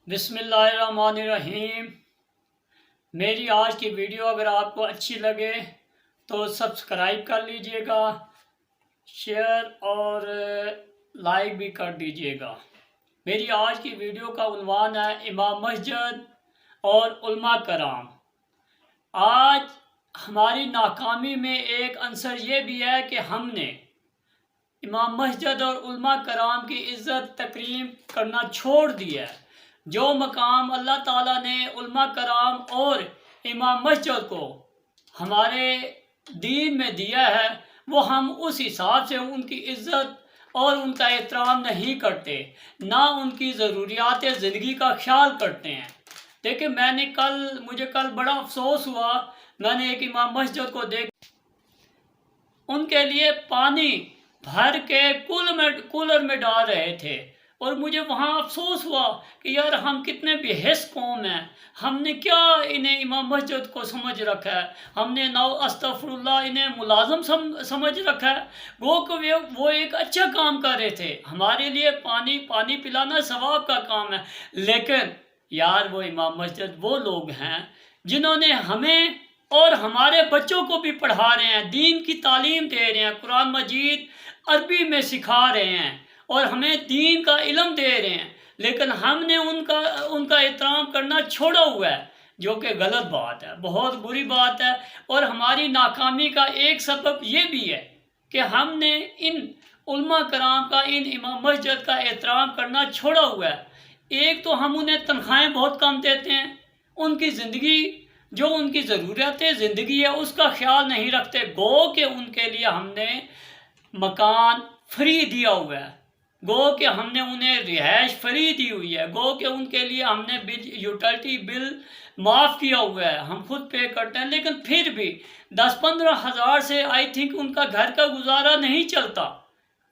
बिस्मिल्लाहिर्रहमानिर्रहीम। मेरी आज की वीडियो अगर आपको अच्छी लगे तो सब्सक्राइब कर लीजिएगा, शेयर और लाइक भी कर दीजिएगा। मेरी आज की वीडियो का उन्वान है इमाम मस्जिद और उलमा कराम। आज हमारी नाकामी में एक अंसर ये भी है कि हमने इमाम मस्जिद और उलमा कराम की इज़्ज़त तकरीम करना छोड़ दिया है। जो मकाम अल्लाह ताला ने उलमा कराम और इमाम मस्जिद को हमारे दीन में दिया है, वो हम उस हिसाब से उनकी इज़्ज़त और उनका एहतराम नहीं करते, ना उनकी ज़रूरियात ज़िंदगी का ख्याल करते हैं। देखिए, मुझे कल बड़ा अफसोस हुआ। मैंने एक इमाम मस्जिद को उनके लिए पानी भर के कूलर में डाल रहे थे और मुझे वहाँ अफसोस हुआ कि यार, हम कितने बेहिस कौम हैं। हमने क्या इन्हें इमाम मस्जिद को समझ रखा है, हमने नाउ अस्तगफिरुल्लाह इन्हें मुलाजम समझ रखा है। वो एक अच्छा काम कर रहे थे, हमारे लिए पानी पिलाना सवाब का काम है। लेकिन यार, वो इमाम मस्जिद वो लोग हैं जिन्होंने हमें और हमारे बच्चों को भी पढ़ा रहे हैं, दीन की तालीम दे रहे हैं, कुरान मजीद अरबी में सिखा रहे हैं और हमें दीन का इल्म दे रहे हैं। लेकिन हमने उनका एहतराम करना छोड़ा हुआ है, जो कि गलत बात है, बहुत बुरी बात है। और हमारी नाकामी का एक सबब ये भी है कि हमने इन उलमा कराम का, इन इमाम मस्जिद का एहतराम करना छोड़ा हुआ है। एक तो हम उन्हें तनख्वाहें बहुत कम देते हैं, उनकी ज़िंदगी जो उनकी ज़रूरत ज़िंदगी है उसका ख्याल नहीं रखते। गो कि उनके लिए हमने मकान फ्री दिया हुआ है, गो कि हमने उन्हें रिहाइश फ्री दी हुई है, गो कि उनके लिए हमने यूटिलिटी बिल माफ़ किया हुआ है, हम खुद पे करते हैं। लेकिन फिर भी 10-15 हज़ार से आई थिंक उनका घर का गुजारा नहीं चलता।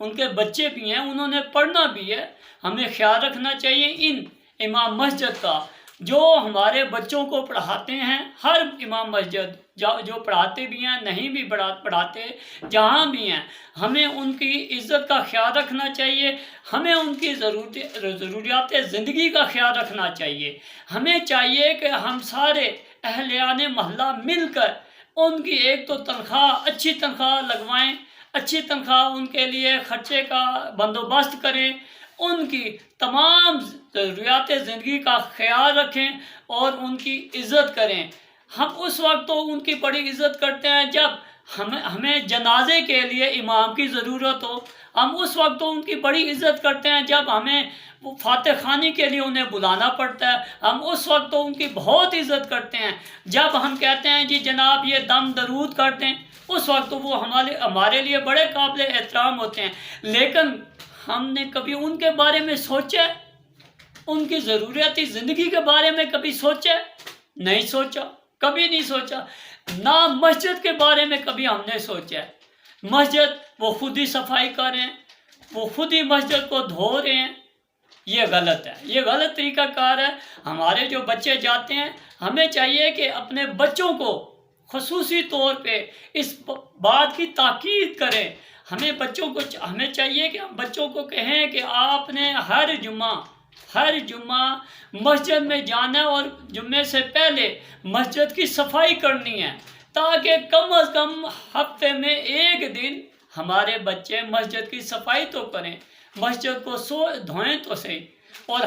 उनके बच्चे भी हैं, उन्होंने पढ़ना भी है। हमें ख्याल रखना चाहिए इन इमाम मस्जिद का, जो हमारे बच्चों को पढ़ाते हैं। हर इमाम मस्जिद जो पढ़ाते भी हैं, नहीं भी पढ़ाते, जहाँ भी हैं, हमें उनकी इज़्ज़त का ख्याल रखना चाहिए। हमें उनकी ज़रूरियात ज़िंदगी का ख्याल रखना चाहिए। हमें चाहिए कि हम सारे अहलियाने महल्ला मिलकर उनकी एक तो अच्छी तनख्वाह लगवाएं, अच्छी तनख्वाह उनके लिए खर्चे का बंदोबस्त करें, उनकी तमाम ज़रूरियात ज़िंदगी का ख्याल रखें और उनकी इज़्ज़त करें। हम उस वक्त तो उनकी बड़ी इज़्ज़त करते हैं जब हमें जनाजे के लिए इमाम की ज़रूरत हो। हम उस वक्त तो उनकी बड़ी इज़्ज़त करते हैं जब हमें वो फातिह खानी के लिए उन्हें बुलाना पड़ता है। हम उस वक्त तो उनकी बहुत इज़्ज़त करते हैं जब हम कहते हैं जी जनाब ये दम दरूद कर दें, उस वक्त तो वो हमारे लिए बड़े काबिल एहतराम होते हैं। लेकिन हमने कभी उनके बारे में सोचा, उनकी ज़रूरियाती ज़िंदगी के बारे में कभी सोचा? नहीं सोचा, कभी नहीं सोचा। ना मस्जिद के बारे में कभी हमने सोचा। मस्जिद वो खुद ही सफाई कर रहे हैं, वो खुद ही मस्जिद को धो रहे हैं। ये गलत है, ये गलत तरीक़ाकार है। हमारे जो बच्चे जाते हैं, हमें चाहिए कि अपने बच्चों को ख़ुसूसी तौर पे इस बात की ताकीद करें। हमें चाहिए कि हम बच्चों को कहें कि आपने हर जुम्मा मस्जिद में जाना और जुम्मे से पहले मस्जिद की सफाई करनी है, ताकि कम अज़ कम हफ्ते में एक दिन हमारे बच्चे मस्जिद की सफाई तो करें, मस्जिद को धोएं तो सही। और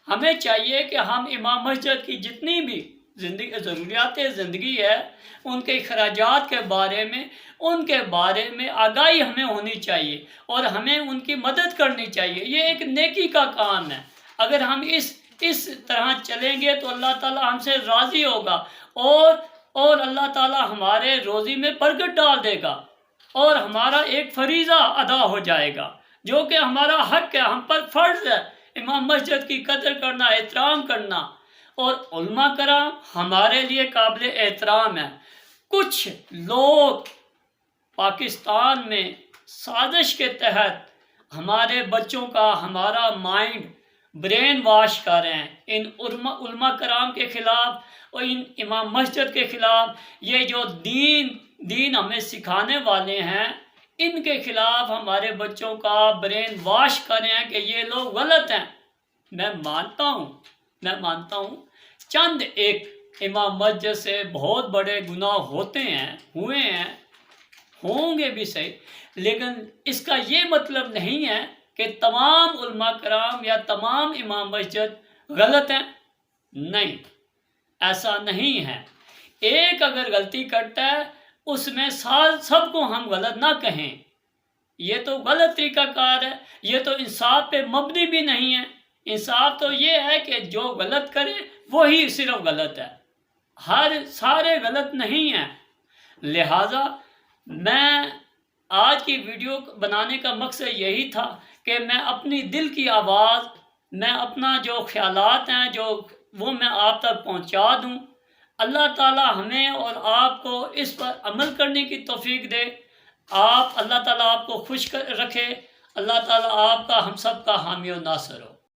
हमें चाहिए कि हम इमाम मस्जिद की जितनी भी ज़रूरियात ज़िंदगी है, उनके अखराजात के बारे में आगाही हमें होनी चाहिए और हमें उनकी मदद करनी चाहिए। ये एक नेकी का काम है। अगर हम इस तरह चलेंगे तो अल्लाह ताला हमसे राज़ी होगा और अल्लाह ताला हमारे रोज़ी में बरकत डाल देगा और हमारा एक फरीज़ा अदा हो जाएगा, जो कि हमारा हक है, हम पर फ़र्ज़ है इमाम मस्जिद की कदर करना, एहतराम करना। और उलमा कराम हमारे लिए काबिल एहतराम है। कुछ लोग पाकिस्तान में साजिश के तहत हमारे बच्चों का, हमारा माइंड ब्रेन वॉश कर रहे हैं इन उलमा कराम के ख़िलाफ़ और इन इमाम मस्जिद के ख़िलाफ़। ये जो दीन हमें सिखाने वाले हैं, इनके ख़िलाफ़ हमारे बच्चों का ब्रेन वॉश कर रहे हैं कि ये लोग गलत हैं। मैं मानता हूँ चंद एक इमाम मस्जिद से बहुत बड़े गुनाह होते हैं, हुए हैं, होंगे भी सही, लेकिन इसका ये मतलब नहीं है कि तमाम उलमा कराम या तमाम इमाम मस्जिद गलत हैं। नहीं, ऐसा नहीं है। एक अगर गलती करता है उसमें सबको हम गलत ना कहें, ये तो गलत तरीकाकार है, ये तो इंसाफ पे मबनी भी नहीं है। इंसाफ तो ये है कि जो गलत करे वही सिर्फ गलत है, सारे गलत नहीं हैं। लिहाजा मैं आज की वीडियो बनाने का मकसद यही था कि मैं अपनी दिल की आवाज़, मैं अपना जो ख्यालात हैं जो वो मैं आप तक पहुंचा दूं। अल्लाह ताला हमें और आपको इस पर अमल करने की तौफीक दे। अल्लाह ताला आपको खुश रखे। अल्लाह ताला आपका हम सब का हामी और नासर हो।